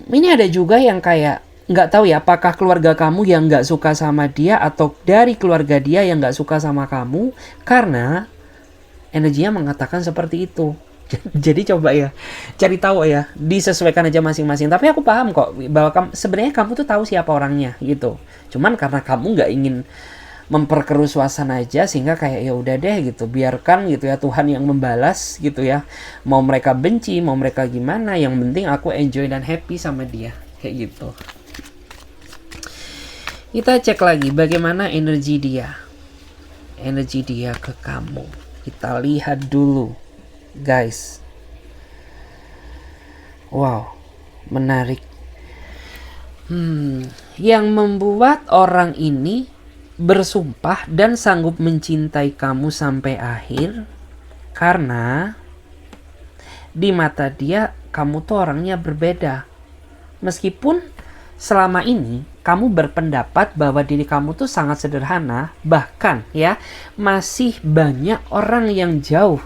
S2: ini ada juga yang kayak nggak tahu ya, apakah keluarga kamu yang nggak suka sama dia, atau dari keluarga dia yang nggak suka sama kamu, karena energinya mengatakan seperti itu. Jadi coba ya cari tahu ya, disesuaikan aja masing-masing. Tapi aku paham kok bahwa sebenarnya kamu tuh tahu siapa orangnya gitu. Cuman karena kamu nggak ingin memperkeruh suasana aja, sehingga kayak ya udah deh gitu, biarkan gitu ya, Tuhan yang membalas gitu ya. Mau mereka benci, mau mereka gimana, yang penting aku enjoy dan happy sama dia, kayak gitu. Kita cek lagi bagaimana energi dia ke kamu. Kita lihat dulu guys. Wow, menarik. Yang membuat orang ini bersumpah dan sanggup mencintai kamu sampai akhir, karena di mata dia kamu tuh orangnya berbeda. Meskipun selama ini kamu berpendapat bahwa diri kamu tuh sangat sederhana, bahkan ya masih banyak orang yang jauh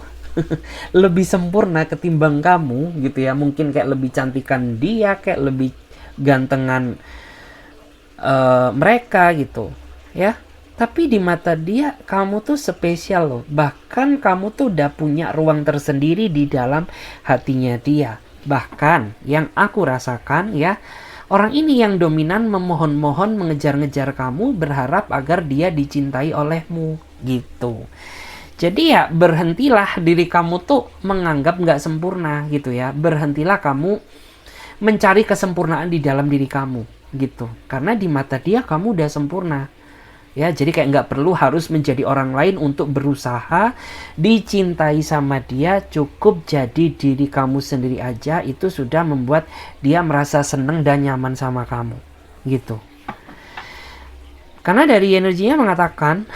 S2: lebih sempurna ketimbang kamu gitu ya. Mungkin kayak lebih cantikan dia, kayak lebih gantengan mereka gitu ya. Tapi di mata dia kamu tuh spesial loh. Bahkan kamu tuh udah punya ruang tersendiri di dalam hatinya dia. Bahkan yang aku rasakan ya, orang ini yang dominan memohon-mohon, mengejar-ngejar kamu, berharap agar dia dicintai olehmu gitu. Jadi ya berhentilah diri kamu tuh menganggap nggak sempurna gitu ya. Berhentilah kamu mencari kesempurnaan di dalam diri kamu gitu. Karena di mata dia kamu udah sempurna. Ya, jadi kayak nggak perlu harus menjadi orang lain untuk berusaha dicintai sama dia. Cukup jadi diri kamu sendiri aja, itu sudah membuat dia merasa seneng dan nyaman sama kamu gitu. Karena dari energinya mengatakan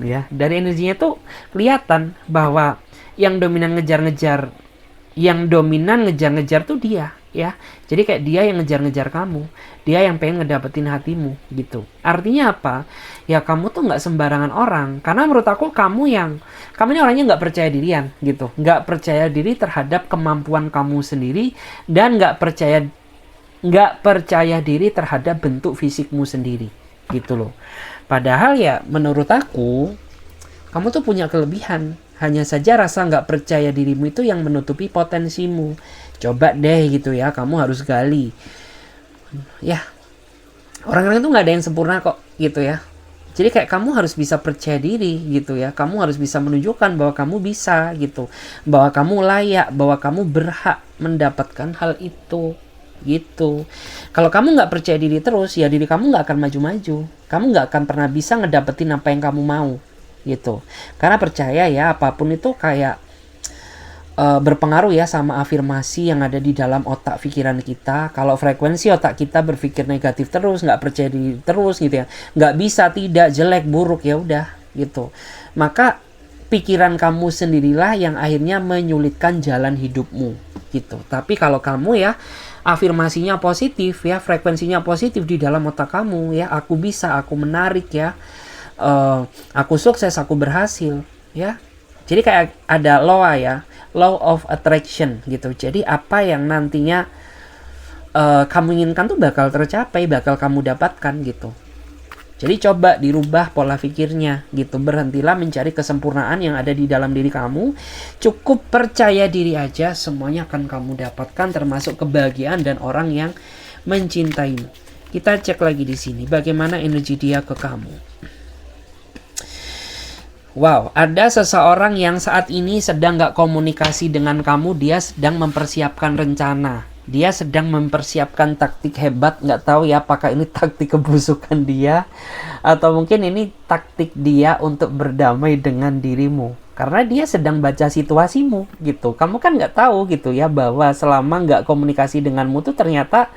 S2: ya, dari energinya tuh kelihatan bahwa yang dominan ngejar-ngejar tuh dia ya. Jadi kayak dia yang ngejar-ngejar kamu, dia yang pengen ngedapetin hatimu gitu. Artinya apa? Ya kamu tuh nggak sembarangan orang. Karena menurut aku kamu ini orangnya nggak percaya dirian gitu, nggak percaya diri terhadap kemampuan kamu sendiri, dan nggak percaya diri terhadap bentuk fisikmu sendiri gitu loh. Padahal ya menurut aku kamu tuh punya kelebihan. Hanya saja rasa nggak percaya dirimu itu yang menutupi potensimu. Coba deh gitu ya, kamu harus gali. Ya, orang-orang itu nggak ada yang sempurna kok gitu ya. Jadi kayak kamu harus bisa percaya diri gitu ya. Kamu harus bisa menunjukkan bahwa kamu bisa gitu. Bahwa kamu layak, bahwa kamu berhak mendapatkan hal itu gitu. Kalau kamu nggak percaya diri terus, ya diri kamu nggak akan maju-maju. Kamu nggak akan pernah bisa ngedapetin apa yang kamu mau gitu. Karena percaya ya, apapun itu kayak berpengaruh ya sama afirmasi yang ada di dalam otak pikiran kita. Kalau frekuensi otak kita berpikir negatif terus, nggak percaya diri terus gitu ya, nggak bisa, tidak, jelek, buruk, ya udah gitu, maka pikiran kamu sendirilah yang akhirnya menyulitkan jalan hidupmu gitu. Tapi kalau kamu ya afirmasinya positif ya, frekuensinya positif di dalam otak kamu ya, aku bisa, aku menarik ya, aku sukses, aku berhasil ya. Jadi kayak ada law of attraction gitu. Jadi apa yang nantinya kamu inginkan tuh bakal tercapai, bakal kamu dapatkan gitu. Jadi coba dirubah pola pikirnya gitu. Berhentilah mencari kesempurnaan yang ada di dalam diri kamu. Cukup percaya diri aja, semuanya akan kamu dapatkan, termasuk kebahagiaan dan orang yang mencintaimu. Kita cek lagi di sini bagaimana energi dia ke kamu. Wow, ada seseorang yang saat ini sedang nggak komunikasi dengan kamu, dia sedang mempersiapkan rencana. Dia sedang mempersiapkan taktik hebat, nggak tahu ya apakah ini taktik kebusukan dia, atau mungkin ini taktik dia untuk berdamai dengan dirimu. Karena dia sedang baca situasimu gitu. Kamu kan nggak tahu gitu ya, bahwa selama nggak komunikasi denganmu tuh ternyata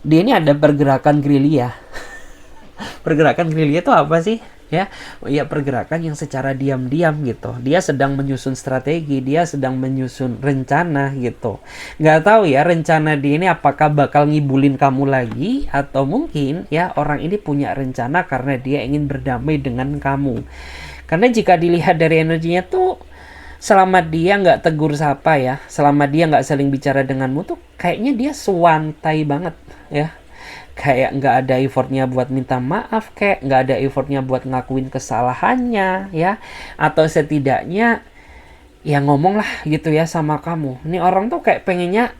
S2: dia ini ada pergerakan gerilya. Pergerakan gerilya itu apa sih? Ya, pergerakan yang secara diam-diam gitu. Dia sedang menyusun strategi, dia sedang menyusun rencana gitu. Nggak tahu ya rencana dia ini apakah bakal ngibulin kamu lagi, atau mungkin ya orang ini punya rencana karena dia ingin berdamai dengan kamu. Karena jika dilihat dari energinya tuh, selama dia nggak tegur sapa ya, selama dia nggak saling bicara denganmu tuh kayaknya dia suantai banget ya. Kayak nggak ada effortnya buat minta maaf, kayak nggak ada effortnya buat ngakuin kesalahannya ya, atau setidaknya ya ngomong lah gitu ya sama kamu. Ini orang tuh kayak pengennya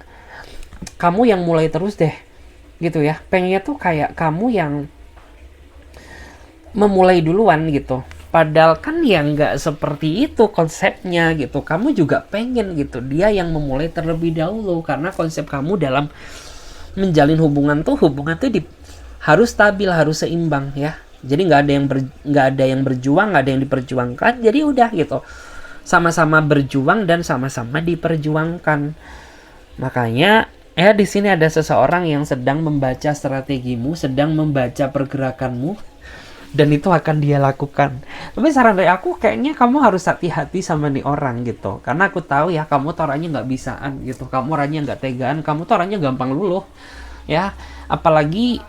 S2: kamu yang mulai terus deh gitu ya, pengennya tuh kayak kamu yang memulai duluan gitu. Padahal kan ya nggak seperti itu konsepnya gitu. Kamu juga pengen gitu dia yang memulai terlebih dahulu, karena konsep kamu dalam menjalin hubungan tuh harus stabil, harus seimbang ya. Jadi nggak ada yang berjuang, nggak ada yang diperjuangkan. Jadi udah gitu, sama-sama berjuang dan sama-sama diperjuangkan. Makanya ya di sini ada seseorang yang sedang membaca strategimu, sedang membaca pergerakanmu, dan itu akan dia lakukan. Tapi saran dari aku, kayaknya kamu harus hati-hati sama nih orang gitu, karena aku tahu ya kamu tuh orangnya nggak bisaan gitu, kamu orangnya nggak tegaan, kamu tuh orangnya gampang luluh ya. Apalagi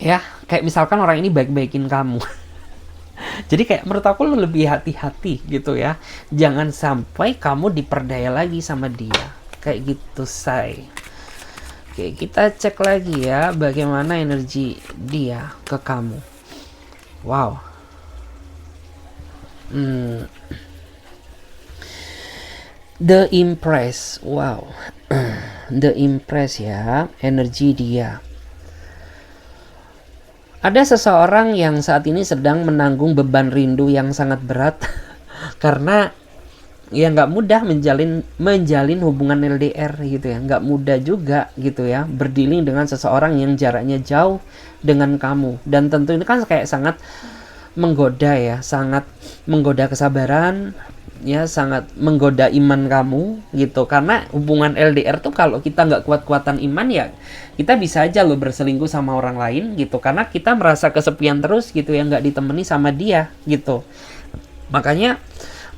S2: ya kayak misalkan orang ini baik-baikin kamu. Jadi kayak menurut aku lu lebih hati-hati gitu ya, jangan sampai kamu diperdaya lagi sama dia kayak gitu, say. Oke, kita cek lagi ya bagaimana energi dia ke kamu. Wow. The Impress. Wow. The Impress ya, energi dia. Ada seseorang yang saat ini sedang menanggung beban rindu yang sangat berat karena ya nggak mudah menjalin hubungan LDR gitu ya, nggak mudah juga gitu ya berdealing dengan seseorang yang jaraknya jauh dengan kamu. Dan tentu ini kan kayak sangat menggoda ya, sangat menggoda kesabaran ya, sangat menggoda iman kamu gitu. Karena hubungan LDR tuh kalau kita nggak kuat-kuatan iman ya kita bisa aja loh berselingkuh sama orang lain gitu, karena kita merasa kesepian terus gitu ya, nggak ditemani sama dia gitu. Makanya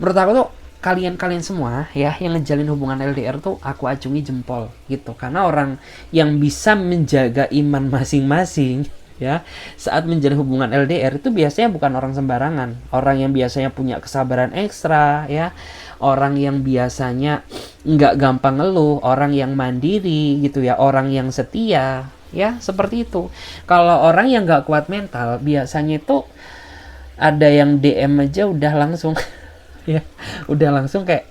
S2: menurut aku tuh kalian semua ya yang ngejalin hubungan LDR tuh aku acungi jempol gitu, karena orang yang bisa menjaga iman masing-masing ya saat menjalin hubungan LDR itu biasanya bukan orang sembarangan, orang yang biasanya punya kesabaran ekstra ya, orang yang biasanya nggak gampang ngeluh, orang yang mandiri gitu ya, orang yang setia ya, seperti itu. Kalau orang yang nggak kuat mental biasanya itu ada yang DM aja udah langsung ya, udah langsung kayak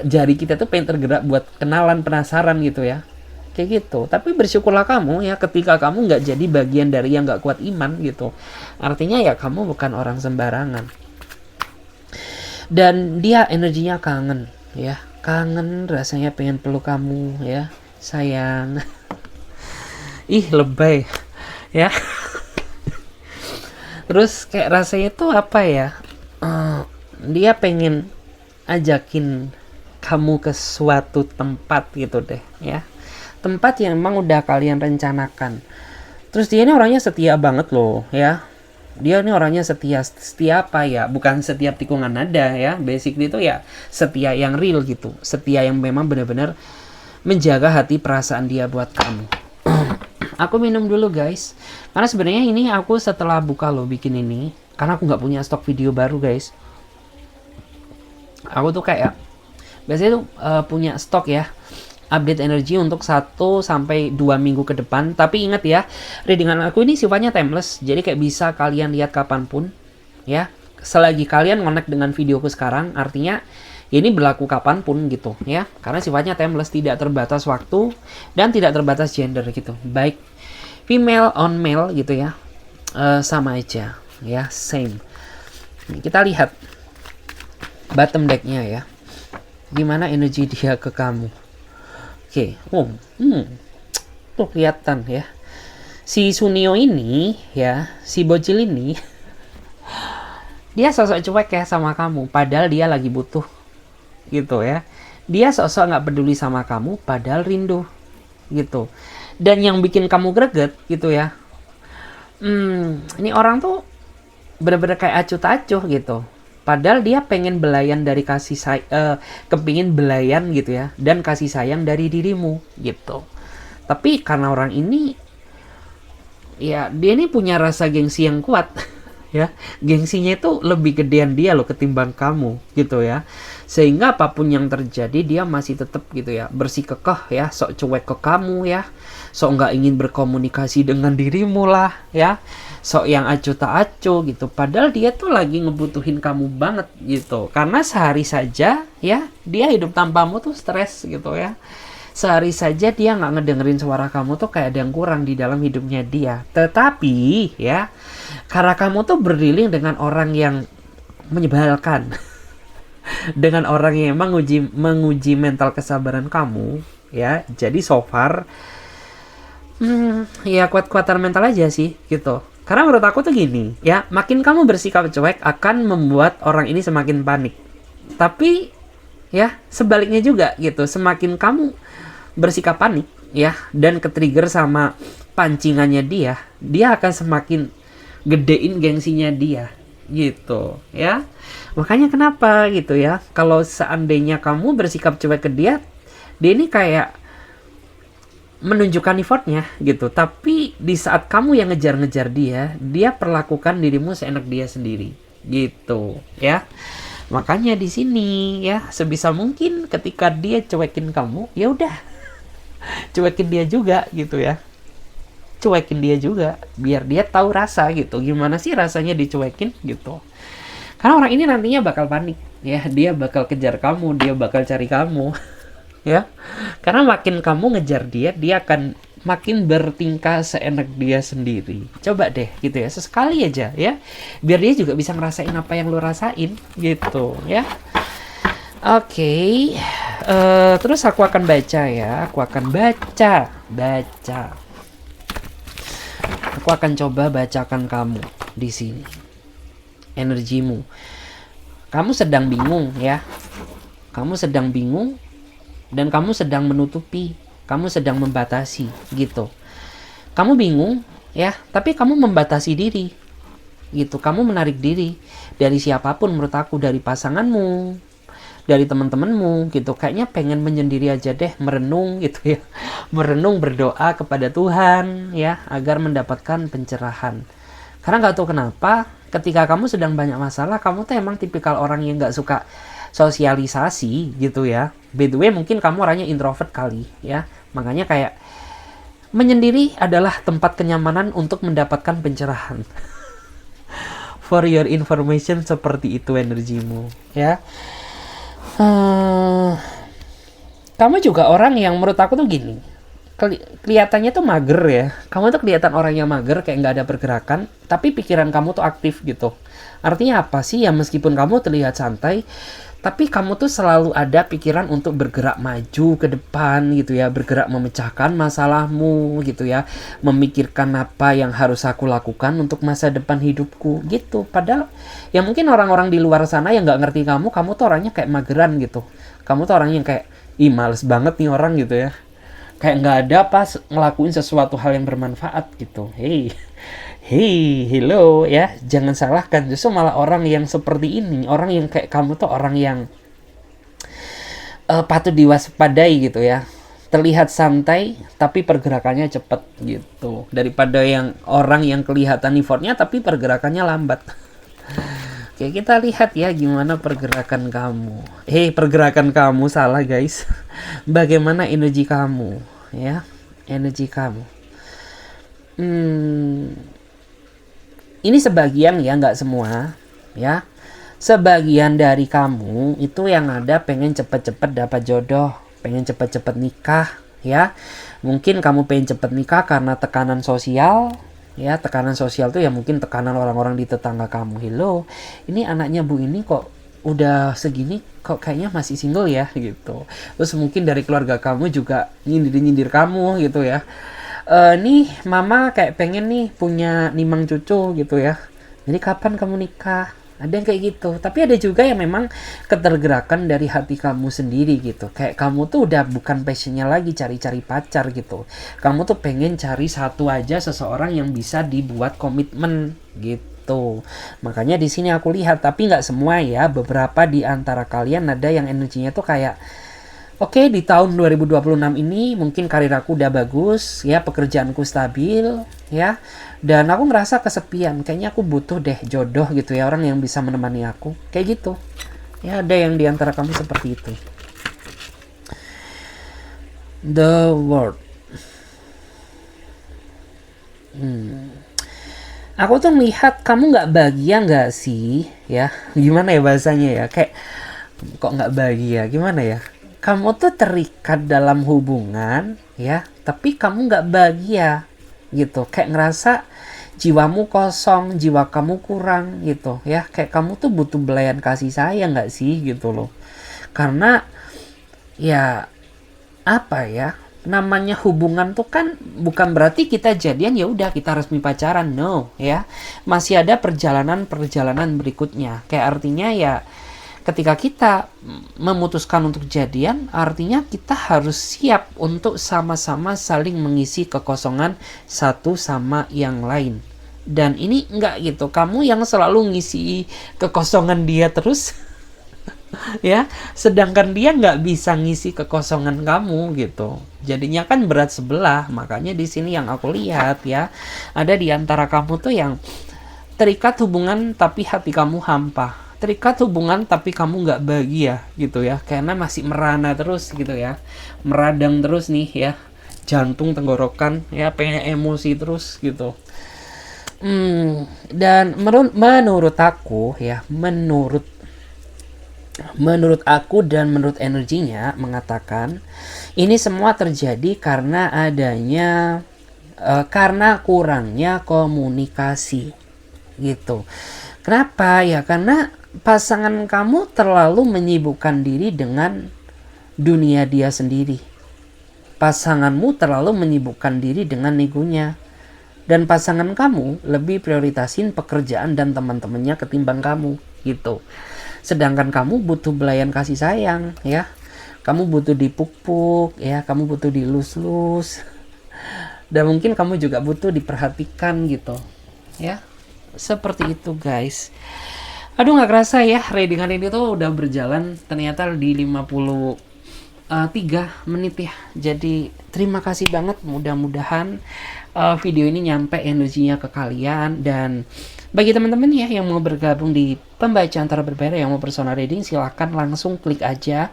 S2: jari kita tuh pengen tergerak buat kenalan, penasaran gitu ya, kayak gitu. Tapi bersyukurlah kamu ya ketika kamu nggak jadi bagian dari yang nggak kuat iman gitu, artinya ya kamu bukan orang sembarangan. Dan dia energinya kangen ya, kangen rasanya pengen peluk kamu ya, sayang. Ih lebay ya. Terus kayak rasanya tuh apa ya, dia pengen ajakin kamu ke suatu tempat gitu deh ya, tempat yang emang udah kalian rencanakan. Terus dia ini orangnya setia banget loh ya, dia ini orangnya setia apa ya, bukan setiap tikungan nada ya, basically itu ya setia yang real gitu, setia yang memang benar-benar menjaga hati perasaan dia buat kamu. Aku minum dulu guys, karena sebenarnya ini aku setelah buka loh bikin ini, karena aku nggak punya stok video baru guys. Aku tuh kayak biasanya tuh punya stok ya, update energi untuk 1-2 minggu ke depan. Tapi ingat ya, readingan aku ini sifatnya timeless, jadi kayak bisa kalian lihat kapanpun ya, selagi kalian connect dengan videoku sekarang, artinya ini berlaku kapanpun gitu ya, karena sifatnya timeless, tidak terbatas waktu dan tidak terbatas gender gitu, baik female on male gitu ya, sama aja ya, same. Nih, kita lihat bottom decknya ya, gimana energi dia ke kamu. Oke, tuh kelihatan ya, si Sunio ini ya, si bocil ini dia sosok cuek ya sama kamu, padahal dia lagi butuh gitu ya. Dia sosok nggak peduli sama kamu, padahal rindu gitu. Dan yang bikin kamu greget gitu ya, ini orang tuh bener-bener kayak acuh tak acuh gitu. Padahal dia pengen belayan dari kepingin belayan gitu ya, dan kasih sayang dari dirimu gitu. Tapi karena orang ini, ya dia ini punya rasa gengsi yang kuat, ya. Gengsinya itu lebih gedean dia loh ketimbang kamu gitu ya. Sehingga apapun yang terjadi dia masih tetap gitu ya, bersikukuh ya, sok cuek ke kamu ya, sok nggak ingin berkomunikasi dengan dirimu lah ya, sok yang acuh tak acuh gitu. Padahal dia tuh lagi ngebutuhin kamu banget gitu, karena sehari saja ya dia hidup tanpamu tuh stres gitu ya. Sehari saja dia nggak ngedengerin suara kamu tuh kayak ada yang kurang di dalam hidupnya dia. Tetapi ya, karena kamu tuh berdilling dengan orang yang menyebalkan, dengan orang yang emang menguji mental kesabaran kamu ya, jadi so far ya kuat-kuatan mental aja sih gitu. Karena menurut aku tuh gini ya, makin kamu bersikap cuek akan membuat orang ini semakin panik. Tapi ya sebaliknya juga gitu, semakin kamu bersikap panik ya dan ketrigger sama pancingannya dia akan semakin gedein gengsinya dia gitu ya. Makanya kenapa gitu ya, kalau seandainya kamu bersikap cuek ke dia ini kayak menunjukkan effortnya gitu, tapi di saat kamu yang ngejar-ngejar dia perlakukan dirimu seenak dia sendiri gitu ya. Makanya di sini ya, sebisa mungkin ketika dia cuekin kamu, ya udah cuekin dia juga gitu ya. Cuekin dia juga biar dia tahu rasa gitu, gimana sih rasanya dicuekin gitu. Karena orang ini nantinya bakal panik ya, dia bakal kejar kamu, dia bakal cari kamu ya. Karena makin kamu ngejar dia akan makin bertingkah seenak dia sendiri. Coba deh gitu ya, sesekali aja ya, biar dia juga bisa ngerasain apa yang lo rasain gitu ya. Oke. Terus aku akan baca ya, aku akan baca. Aku akan coba bacakan kamu di sini energimu. Kamu sedang bingung ya, kamu sedang bingung dan kamu sedang menutupi, kamu sedang membatasi gitu. Kamu bingung ya, tapi kamu membatasi diri gitu. Kamu menarik diri dari siapapun, menurut aku dari pasanganmu, dari teman-temanmu gitu. Kayaknya pengen menyendiri aja deh, merenung gitu ya. Merenung, berdoa kepada Tuhan ya, agar mendapatkan pencerahan. Karena gak tahu kenapa, ketika kamu sedang banyak masalah, kamu tuh emang tipikal orang yang gak suka sosialisasi gitu ya. By the way, mungkin kamu orangnya introvert kali ya. Makanya kayak menyendiri adalah tempat kenyamanan untuk mendapatkan pencerahan. For your information, seperti itu energimu ya. Kamu juga orang yang menurut aku tuh gini, kelihatannya tuh mager ya. Kamu tuh kelihatan orang yang mager, kayak nggak ada pergerakan, tapi pikiran kamu tuh aktif gitu. Artinya apa sih ya, meskipun kamu terlihat santai, tapi kamu tuh selalu ada pikiran untuk bergerak maju ke depan gitu ya, bergerak memecahkan masalahmu gitu ya, memikirkan apa yang harus aku lakukan untuk masa depan hidupku gitu. Padahal ya mungkin orang-orang di luar sana yang nggak ngerti kamu tuh orangnya kayak mageran gitu. Kamu tuh orang yang kayak, ih males banget nih orang gitu ya, kayak nggak ada pas ngelakuin sesuatu hal yang bermanfaat gitu. Hello ya, jangan salahkan, justru malah orang yang seperti ini, orang yang kayak kamu tuh orang yang patut diwaspadai gitu ya. Terlihat santai tapi pergerakannya cepat gitu, daripada yang orang yang kelihatan effortnya tapi pergerakannya lambat. Oke, kita lihat ya gimana pergerakan kamu. Pergerakan kamu salah guys. Bagaimana energi kamu ya, energi kamu. Ini sebagian ya, nggak semua ya. Sebagian dari kamu itu yang ada pengen cepet-cepet dapat jodoh, pengen cepet-cepet nikah ya. Mungkin kamu pengen cepet nikah karena tekanan sosial Ya, tekanan sosial tuh ya mungkin tekanan orang-orang di tetangga kamu. Hello, ini anaknya Bu ini kok udah segini kok kayaknya masih single ya gitu. Terus mungkin dari keluarga kamu juga nyindir-nyindir kamu gitu ya. Nih mama kayak pengen nih punya nimang cucu gitu ya. Jadi kapan kamu nikah? Ada yang kayak gitu. Tapi ada juga yang memang ketergerakan dari hati kamu sendiri gitu. Kayak kamu tuh udah bukan passionnya lagi cari-cari pacar gitu. Kamu tuh pengen cari satu aja seseorang yang bisa dibuat komitmen gitu. Makanya di sini aku lihat, tapi nggak semua ya. Beberapa di antara kalian ada yang energinya tuh kayak oke, di tahun 2026 ini mungkin karir aku udah bagus, ya pekerjaanku stabil, ya. Dan aku ngerasa kesepian, kayaknya aku butuh deh jodoh gitu ya, orang yang bisa menemani aku. Kayak gitu. Ya, ada yang di antara kamu seperti itu. The World. Aku tuh melihat kamu nggak bahagia nggak sih, ya? Gimana ya bahasanya ya? Kayak kok nggak bahagia? Gimana ya? Kamu tuh terikat dalam hubungan, ya, tapi kamu nggak bahagia, gitu. Kayak ngerasa jiwamu kosong, jiwa kamu kurang, gitu, ya. Kayak kamu tuh butuh belayan kasih sayang nggak sih, gitu loh. Karena ya apa ya? Namanya hubungan tuh kan bukan berarti kita jadian ya udah kita resmi pacaran, no ya, masih ada perjalanan berikutnya. Kayak artinya ya ketika kita memutuskan untuk jadian, artinya kita harus siap untuk sama-sama saling mengisi kekosongan satu sama yang lain. Dan ini enggak gitu, kamu yang selalu ngisi kekosongan dia terus ya, sedangkan dia nggak bisa ngisi kekosongan kamu gitu. Jadinya kan berat sebelah. Makanya di sini yang aku lihat ya, ada di antara kamu tuh yang terikat hubungan tapi hati kamu hampa, terikat hubungan tapi kamu nggak bahagia gitu ya, karena masih merana terus gitu ya, meradang terus nih ya, jantung tenggorokan ya, pengen emosi terus gitu. Dan menurut aku ya, menurut aku dan menurut energinya mengatakan ini semua terjadi karena adanya karena kurangnya komunikasi gitu. Kenapa ya? Karena pasangan kamu terlalu menyibukkan diri dengan dunia dia sendiri. Pasanganmu terlalu menyibukkan diri dengan egonya. Dan pasangan kamu lebih prioritasin pekerjaan dan teman-temannya ketimbang kamu gitu. Sedangkan kamu butuh belayan kasih sayang ya. Kamu butuh dipuk-puk ya, kamu butuh dilus-lus. Dan mungkin kamu juga butuh diperhatikan gitu. Ya. Seperti itu guys. Aduh nggak kerasa ya, readingan ini tuh udah berjalan ternyata di 53 menit ya. Jadi terima kasih banget, mudah-mudahan video ini nyampe energinya ke kalian. Dan bagi teman-teman ya yang mau bergabung di pembaca antara berbeda, yang mau personal reading, silahkan langsung klik aja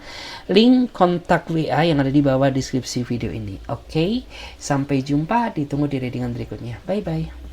S2: link kontak WA yang ada di bawah deskripsi video ini. Oke, sampai jumpa, ditunggu di readingan berikutnya. Bye bye.